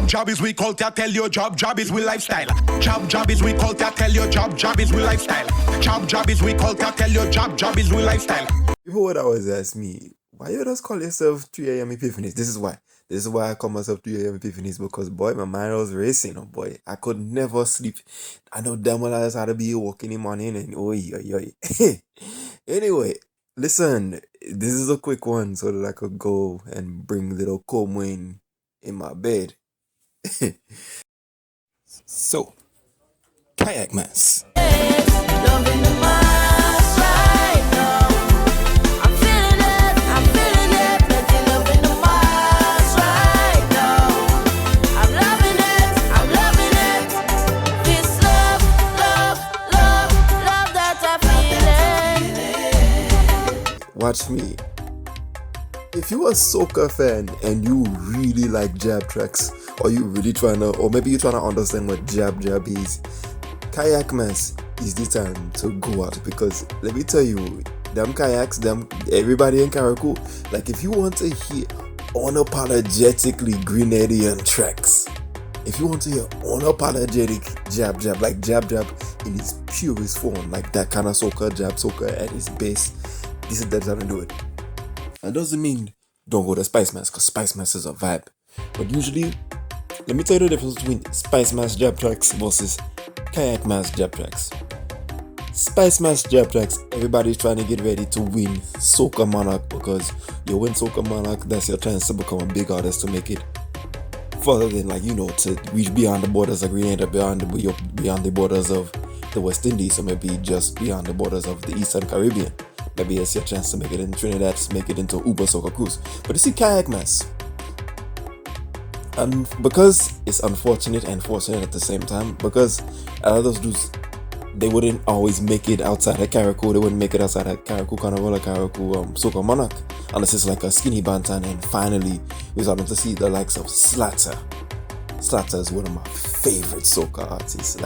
Job is we culture, tell you job is we lifestyle. Job is we culture, tell you job is we lifestyle. Job is we culture, tell you job is we lifestyle. People would always ask me, why you just call yourself 3 a.m. Epiphanies? This is why. This is why I call myself 3 a.m. Epiphanies, because boy, my mind was racing. Oh boy, I could never sleep. I know damn well I just had to be walking in the morning and oi. Anyway, listen, this is a quick one so that I could go and bring little Como in my bed. So, Kayak Mas. Watch me. If you're a soca fan and you really like jab tracks, or maybe you're trying to understand what jab is, Kayak Mas is the time to go out, because let me tell you, everybody in Karakou, like if you want to hear unapologetically Grenadian tracks, if you want to hear unapologetic jab, like jab in its purest form, like that kind of soca at its base, this is the time to do it. That doesn't mean don't go to Spice Mas, because Spice Mas is a vibe. But usually, let me tell you the difference between Spice Mas jab tracks versus Kayak Mas jab tracks. Spice Mas jab tracks, everybody's trying to get ready to win Soca Monarch, because you win Soca Monarch, that's your chance to become a big artist, to make it further than, to reach beyond the borders of Grenada, beyond the borders of the West Indies, or maybe just beyond the borders of the Eastern Caribbean. Maybe it's your chance to make it in Trinidad, to make it into Uber Soca Cruise. But you see, Kayak Mas, and because it's unfortunate and fortunate at the same time, because a lot of those dudes, they wouldn't always make it outside of Karakou. They wouldn't make it outside of Karakou Carnival or Karakou Soca Monarch, unless it's like a skinny bantan. And finally, we're starting to see the likes of Slatter. Slatter is one of my favorite soca artists.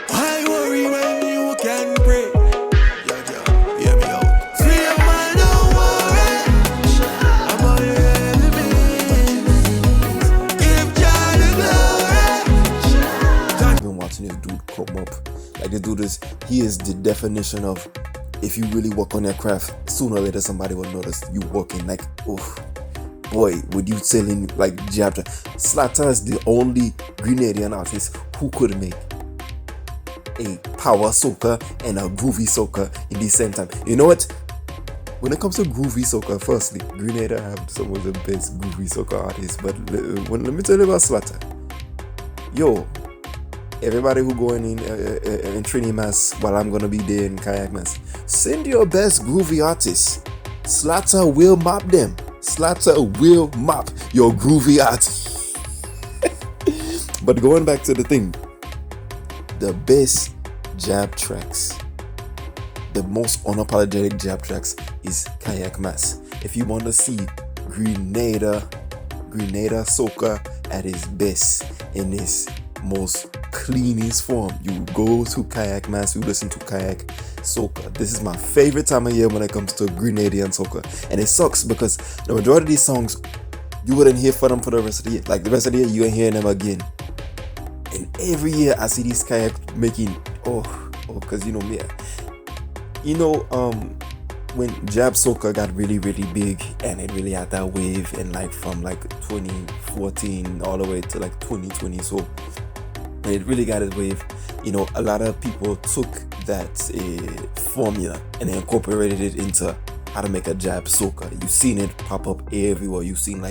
Why worry when you can pray? Hear me out. Free your mind, don't worry. I'm on your enemies. Give God the glory. I've been watching this dude come up. Like, this dude he is the definition of, if you really work on your craft, sooner or later somebody will notice you working. Like, oh boy, would you selling like jab? Slatter is the only Grenadian artist who could make a power soca and a groovy soca in the same time. You know what? When it comes to groovy soca, firstly, Grenada have some of the best groovy soca artists. But let me tell you about Slatter. Yo, everybody who going in Trini Mas while I'm gonna be there in Kayak Mas, send your best groovy artists. Slatter will mop them. Slatter will mop your groovy artists. But going back to the thing, the best jab tracks, the most unapologetic jab tracks is Kayak Mas. If you want to see Grenada soca at its best, in its most cleanest form, you go to Kayak Mas, you listen to Kayak soca. This is my favorite time of year when it comes to Grenadian soca, and it sucks because the majority of these songs you wouldn't hear for them for the rest of the year. Like the rest of the year, you ain't hearing them again. And every year I see these Kayak making because you know me, when jab soca got really big and it really had that wave, and from 2014 all the way to 2020, so it really got its wave. A lot of people took that formula and they incorporated it into how to make a jab soca. You've seen it pop up everywhere. You've seen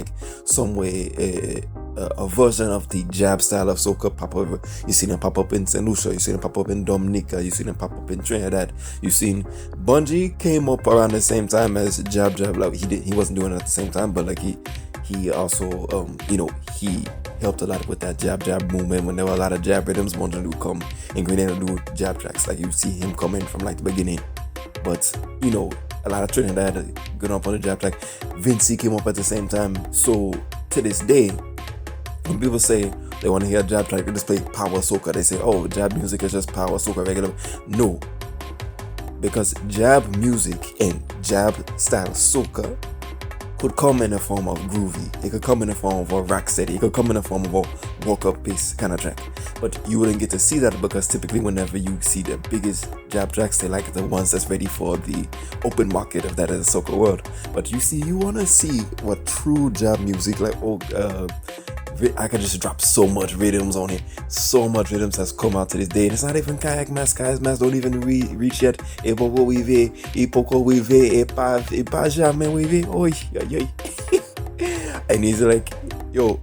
some way a version of the jab style of soca pop up. You've seen it pop up in St. Lucia. You've seen it pop up in Dominica. You've seen it pop up in Trinidad. You've seen Bungie came up around the same time as jab. He wasn't doing it at the same time, but he also he helped a lot with that jab movement. When there were a lot of jab rhythms, Bungie would come and Grenada do jab tracks. You see him coming from the beginning. But a lot of Trinidad going up on the jab track. Vinci came up at the same time. So to this day, when people say they want to hear a jab track, they just play power soca. They say, oh, jab music is just power soca regular. No, because jab music and jab style soca could come in the form of groovy. It could come in the form of a rock steady. It could come in the form of a walk-up pace kind of track. But you wouldn't get to see that because typically whenever you see the biggest jab tracks, they like the ones that's ready for the open market of that as a soca world. But you want to see what true jab music, like, I could just drop so much rhythms on it. So much rhythms has come out to this day. And it's not even Kayak Mas. Kayak Mas don't even reach yet. E poco vive, e poco vive, e pa jamais vive. Oi, oi, oi. And he's like, yo,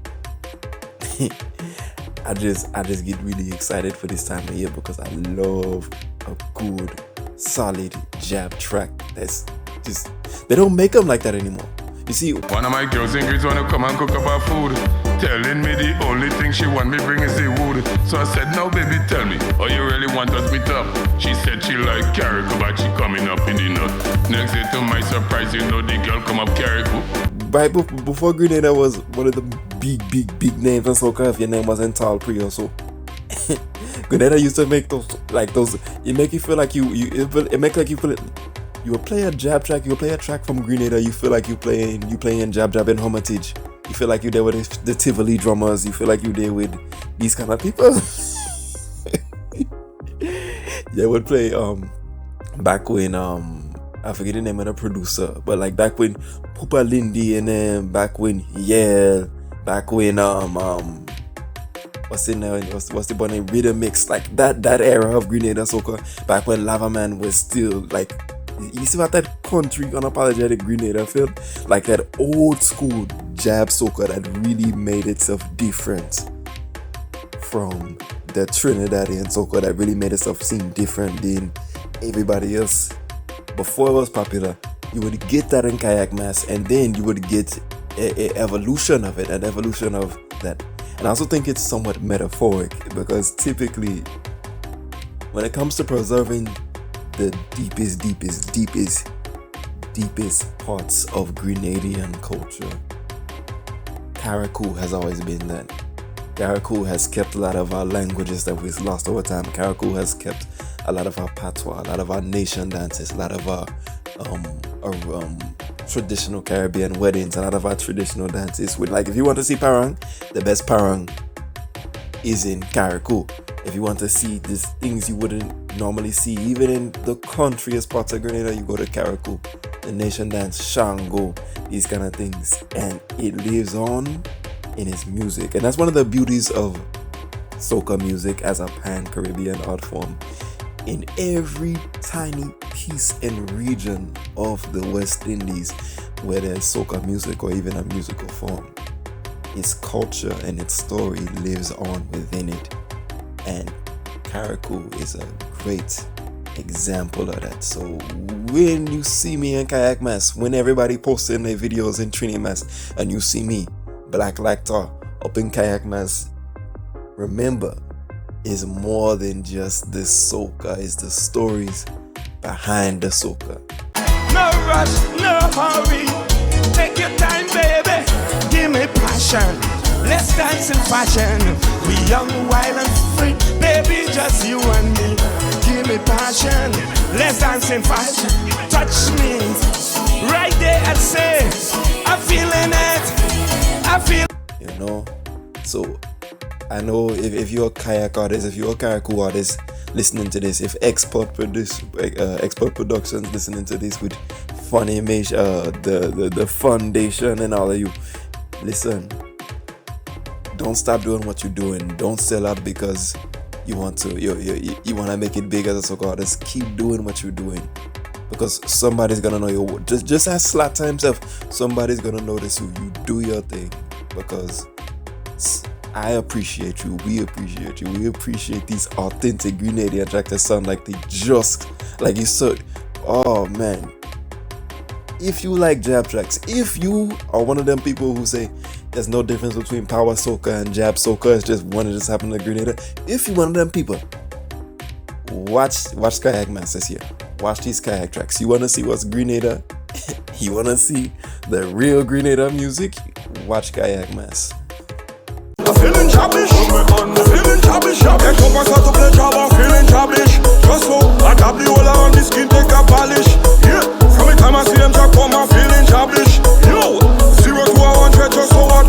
I just get really excited for this time of year because I love a good, solid jab track. That's just, they don't make them like that anymore. You see, one of my girls in Greece wanna come and cook up our food, telling me the only thing she want me bring is the wood. So I said, now baby, tell me, oh you really want us meet up? She said she like Carrico, but she coming up in the nut. Next day to my surprise, you know the girl come up Carrico. Right before Grenada was one of the big names in soca, if your name wasn't Tall Pre or so. Grenada used to make those, it make you feel like it make like you feel it. You will play a jab track, you will play a track from Grenada, you feel like you playing jab in Hermitage. You feel like you're there with the Tivoli drummers, you feel like you're there with these kind of people. They would play back when I forget the name of the producer, but like back when Pupa Lindy and then back when back when what's the name, Rhythm Mix, like that era of Grenada soca, back when Lava Man was still like, you see what that country unapologetic Grenada feel like, that old school jab soca that really made itself different from the Trinidadian soca, that really made itself seem different than everybody else. Before it was popular, you would get that in Kayak Mas, and then you would get an evolution of it, an evolution of that. And I also think it's somewhat metaphoric because typically when it comes to preserving the deepest parts of Grenadian culture, Carrico has always been that. Carrico has kept a lot of our languages that we've lost over time. Carrico has kept a lot of our patois, a lot of our nation dances, a lot of our traditional Caribbean weddings, a lot of our traditional dances. With, like, if you want to see parang, the best parang is in Carrico. If you want to see these things you wouldn't normally see, even in the countryest parts of Grenada, you go to Carrico. The nation dance, Shango, these kind of things. And it lives on in its music. And that's one of the beauties of soca music as a pan-Caribbean art form. In every tiny piece and region of the West Indies where there's soca music or even a musical form, its culture and its story lives on within it. And Carrico is a great example of that. So when you see me in Kayak Mas, when everybody posting their videos in Trini Mas, and you see me, Black Lactar, up in Kayak Mas, remember, it's more than just the soca, it's the stories behind the soca. No rush, no hurry. Take your time, baby. Give me passion. Let's dance in fashion. We young, wild and free. Baby, just you and me. Give me passion. Let's dance in fashion. Touch me. Right there and say, I'm feeling it. I feel. You know? So I know if you're a kayak artist, if you're a Carrico artist listening to this, if Export Productions listening to this with Funimation, the foundation and all of you, listen, don't stop doing what you're doing. Don't sell out because you want to you want to make it big as a soca artist. Keep doing what you're doing because somebody's gonna know your work. Just as Slatter himself, somebody's gonna notice you. You do your thing because I appreciate you. We appreciate you. We appreciate these authentic Grenadian tracks that sound like they just like you said. Oh man. If you like jab tracks, if you are one of them people who say there's no difference between power soca and jab soca, it's just one that just happened to Grenada. If you're one of them people, watch Kayak Mas this year. Watch these kayak tracks. You wanna see what's Grenada? You wanna see the real Grenada music? Watch Kayak Mas. I'm feeling jabbish, I'm feeling jabbish. Get up and start to play job, I'm feeling jabbish. Just so I tap the whole on the skin, take a polish. Yeah, from the time I see them jack come, I'm feeling jabbish. Yo, 0 to 100 just so hard.